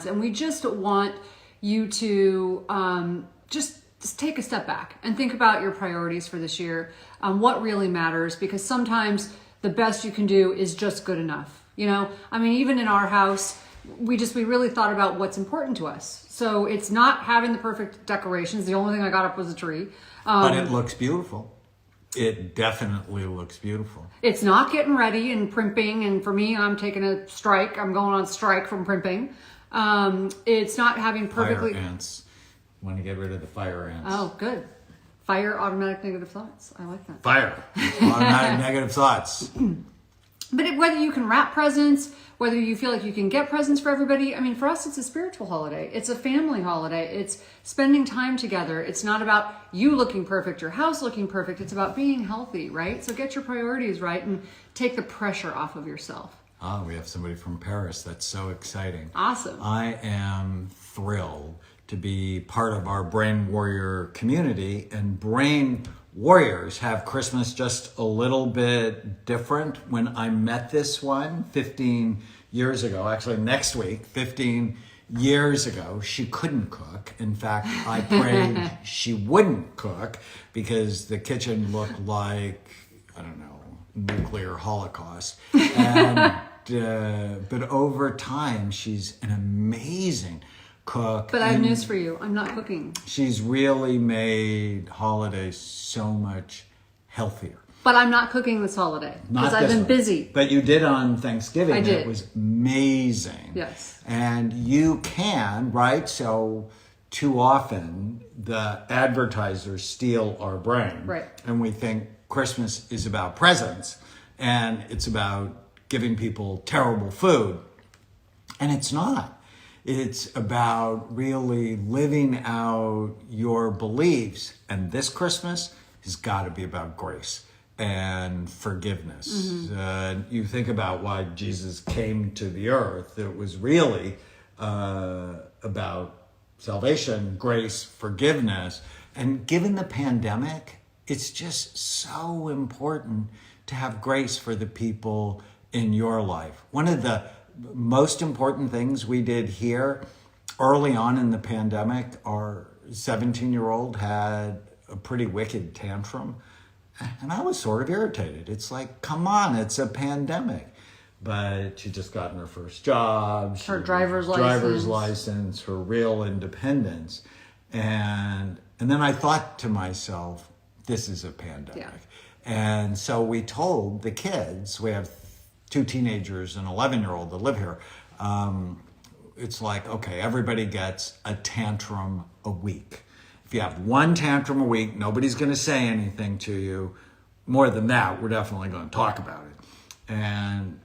balance. And we just want you to just take a step back and think about your priorities for this year, what really matters, because sometimes the best you can do is just good enough. You know, I mean, even in our house, we really thought about what's important to us. So it's not having the perfect decorations. The only thing I got up was a tree. But it looks beautiful. It definitely looks beautiful. It's not getting ready and primping. And for me, I'm taking a strike. I'm going on strike from primping. It's not having perfectly... Fire ants. Want to get rid of the fire ants. Oh, good. Fire automatic negative thoughts. I like that. Fire. Automatic negative thoughts. But whether you can wrap presents, whether you feel like you can get presents for everybody, I mean, for us, it's a spiritual holiday. It's a family holiday. It's spending time together. It's not about you looking perfect, your house looking perfect. It's about being healthy, right? So get your priorities right and take the pressure off of yourself. Oh, we have somebody from Paris. That's so exciting. Awesome. I am thrilled to be part of our Brain Warrior community, and Brain Warriors have Christmas just a little bit different. When I met this one 15 years ago, actually next week, 15 years ago, she couldn't cook. In fact, I prayed she wouldn't cook because the kitchen looked like, I don't know, nuclear holocaust. And but over time, she's an amazing cook. But I have news for you. I'm not cooking. She's really made holidays so much healthier. But I'm not cooking this holiday because I've been busy. But you did on Thanksgiving. I did. It was amazing. Yes. And you can, right? So too often the advertisers steal our brain. Right. And we think Christmas is about presents and it's about giving people terrible food. And it's not. It's about really living out your beliefs. And this Christmas has got to be about grace and forgiveness. You think about why Jesus came to the earth. It was really about salvation, grace, forgiveness. And given the pandemic, it's just so important to have grace for the people in your life. One of the most important things we did here early on in the pandemic, our 17-year-old had a pretty wicked tantrum. And I was sort of irritated. It's like, come on, it's a pandemic. But she just gotten her first job. Her driver's license, her real independence. And then I thought to myself, this is a pandemic. Yeah. And so we told the kids, we have 2 teenagers and an 11-year-old that live here. It's like, okay, everybody gets a tantrum a week. If you have 1 tantrum a week, nobody's going to say anything to you. More than that, we're definitely going to talk about it. And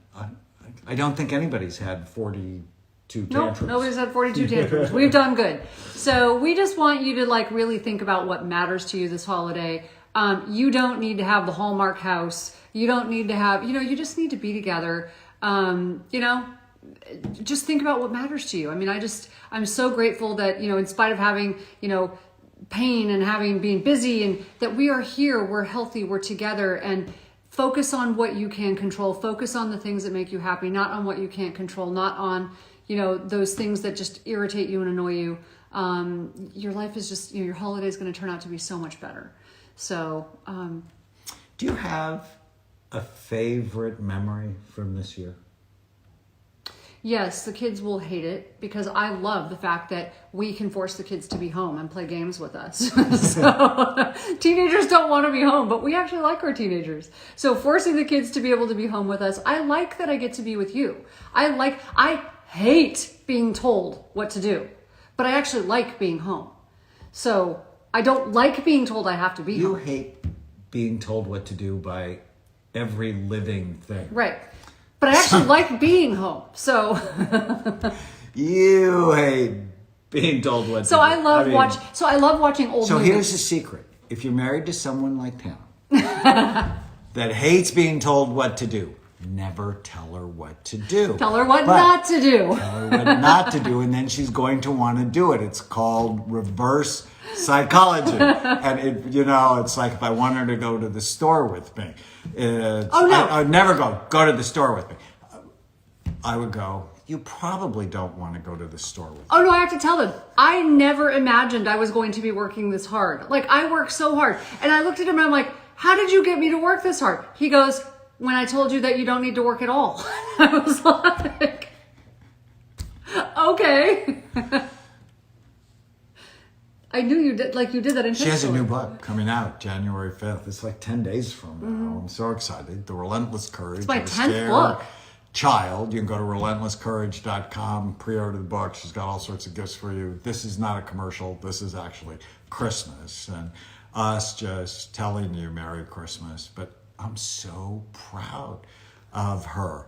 I don't think anybody's had 42 tantrums. Nope, nobody's had 42 tantrums. We've done good. So we just want you to really think about what matters to you this holiday. You don't need to have the Hallmark house. You don't need to have, you just need to be together. Just think about what matters to you. I mean, I'm so grateful that, in spite of having, pain and being busy, and that we are here, we're healthy, we're together, and focus on what you can control. Focus on the things that make you happy, not on what you can't control, not on, those things that just irritate you and annoy you. Your life is just, your holiday is going to turn out to be so much better. So, do you have a favorite memory from this year? Yes, the kids will hate it because I love the fact that we can force the kids to be home and play games with us. So teenagers don't want to be home, but we actually like our teenagers. So forcing the kids to be able to be home with us, I like that I get to be with you. I hate being told what to do, but I actually like being home. So I don't like being told I have to be home. You hate being told what to do by every living thing. Right. But I actually like being home. So you hate being told what to do. I love watching old movies. So here's the secret. If you're married to someone like Tana that hates being told what to do, never tell her what to do. Tell her what not to do. Tell her what not to do, and then she's going to want to do it. It's called reverse psychology. And it's like if I want her to go to the store with me. I would never go to the store with me. I would go, you probably don't want to go to the store with. Oh no, I have to tell them. I never imagined I was going to be working this hard. Like, I work so hard. And I looked at him and I'm like, how did you get me to work this hard? He goes, when I told you that you don't need to work at all. I was like, okay. I knew you did, like you did that intentionally. She has a new book coming out January 5th. It's like 10 days from now. I'm so excited. The Relentless Courage. It's my of a 10th Scared book. Child. You can go to relentlesscourage.com, pre-order the book. She's got all sorts of gifts for you. This is not a commercial. This is actually Christmas. And us just telling you Merry Christmas. But I'm so proud of her.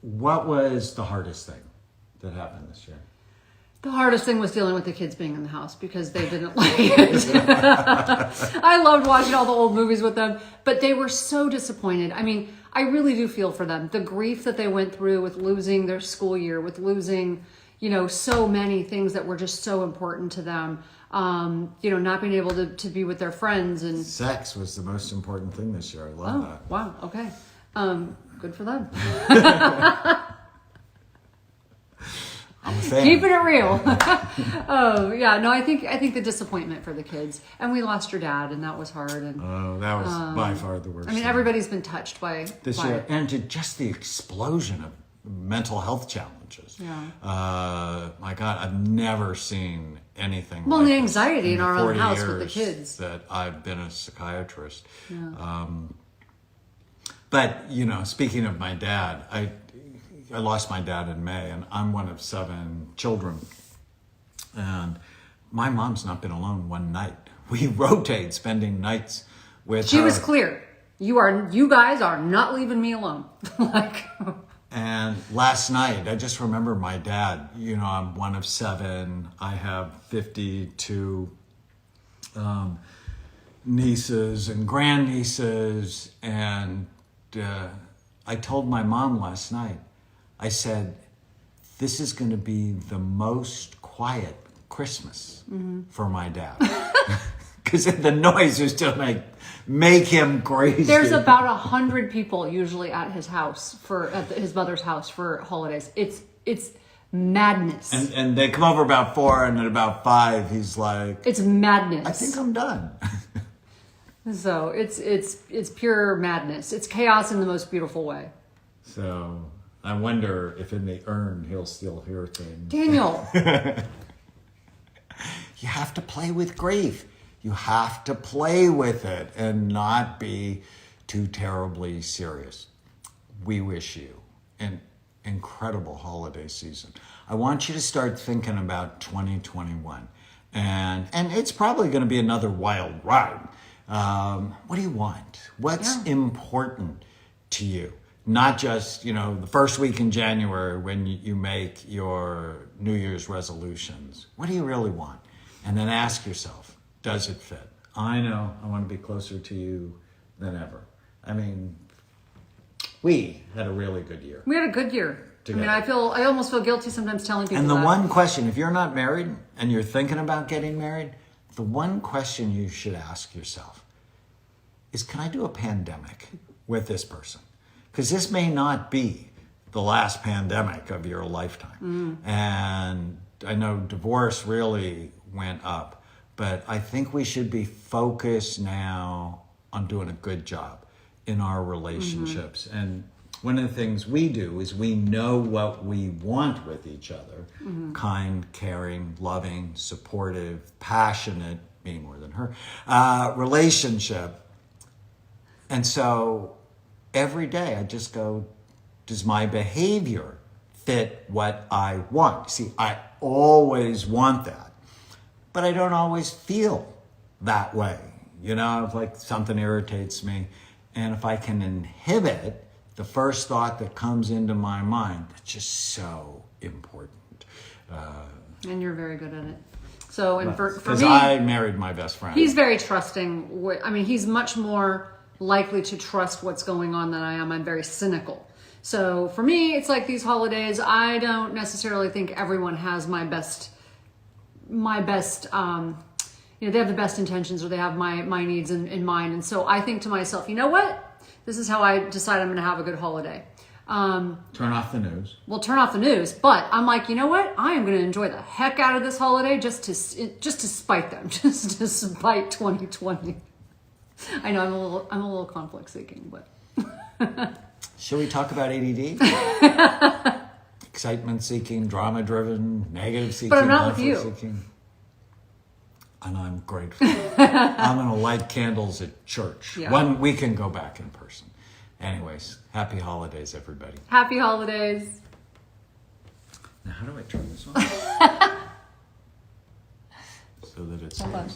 What was the hardest thing that happened this year? The hardest thing was dealing with the kids being in the house because they didn't like it. I loved watching all the old movies with them, but they were so disappointed. I mean, I really do feel for them. The grief that they went through with losing their school year, with losing, so many things that were just so important to them. Not being able to be with their friends and Sex was the most important thing this year. I love that. Wow. Okay. Good for them. I'm a fan. Keeping it real. Oh yeah. No, I think the disappointment for the kids, and we lost your dad, and that was hard. And That was by far the worst. I mean, thing everybody's been touched by this by year, it. and to just the explosion of mental health challenges. Yeah. My God, I've never seen anything. Well, like the this anxiety in the our own 40 house with the years kids. that I've been a psychiatrist. Yeah. But speaking of my dad, I lost my dad in May, and I'm one of 7 children. And my mom's not been alone one night. We rotate spending nights with She her. was clear. You guys are not leaving me alone. Like, And last night, I just remember my dad. I'm one of 7. I have 52 nieces and grandnieces. And I told my mom last night, I said, this is going to be the most quiet Christmas for my dad. Because the noise is just make him crazy. there's about 100 people usually at his house at his mother's house for holidays. It's madness. And they come over about 4, and at about 5, he's like, It's madness. I think I'm done. So it's pure madness. It's chaos in the most beautiful way. So I wonder if in the urn he'll still hear things. Daniel, You have to play with grief. You have to play with it and not be too terribly serious. We wish you an incredible holiday season. I want you to start thinking about 2021. And it's probably going to be another wild ride. What do you want? What's important to you? Not just, the first week in January when you make your New Year's resolutions. What do you really want? And then ask yourself, does it fit? I know I want to be closer to you than ever. I mean, we had a really good year. we had a good year. Together. I mean, I almost feel guilty sometimes telling people And the that. one question, if you're not married and you're thinking about getting married, the one question you should ask yourself is, can I do a pandemic with this person? Because this may not be the last pandemic of your lifetime. And I know divorce really went up, but I think we should be focused now on doing a good job in our relationships. And one of the things we do is we know what we want with each other. Kind, caring, loving, supportive, passionate, me more than her, relationship. And so every day I just go, does my behavior fit what I want? See, I always want that, but I don't always feel that way. If like something irritates me, and if I can inhibit the first thought that comes into my mind, that's just so important. And you're very good at it. So, and for Because me, I married my best friend. he's very trusting. I mean, he's much more likely to trust what's going on than I am. I'm very cynical. So for me, it's like these holidays, I don't necessarily think everyone has my best, they have the best intentions, or they have my needs in mind. And so I think to myself, you know what? This is how I decide I'm going to have a good holiday. Turn off the news. We'll turn off the news. But I'm like, you know what? I am going to enjoy the heck out of this holiday just to spite them, just to spite 2020. I know I'm a little conflict seeking, but. Shall we talk about ADD? Excitement seeking, drama driven, negative seeking, But I'm not with you. seeking. And I'm grateful. I'm going to light candles at church. Yeah. When we can go back in person. Anyways, happy holidays, everybody. Happy holidays. Now, how do I turn this on? So that it's. Hold on.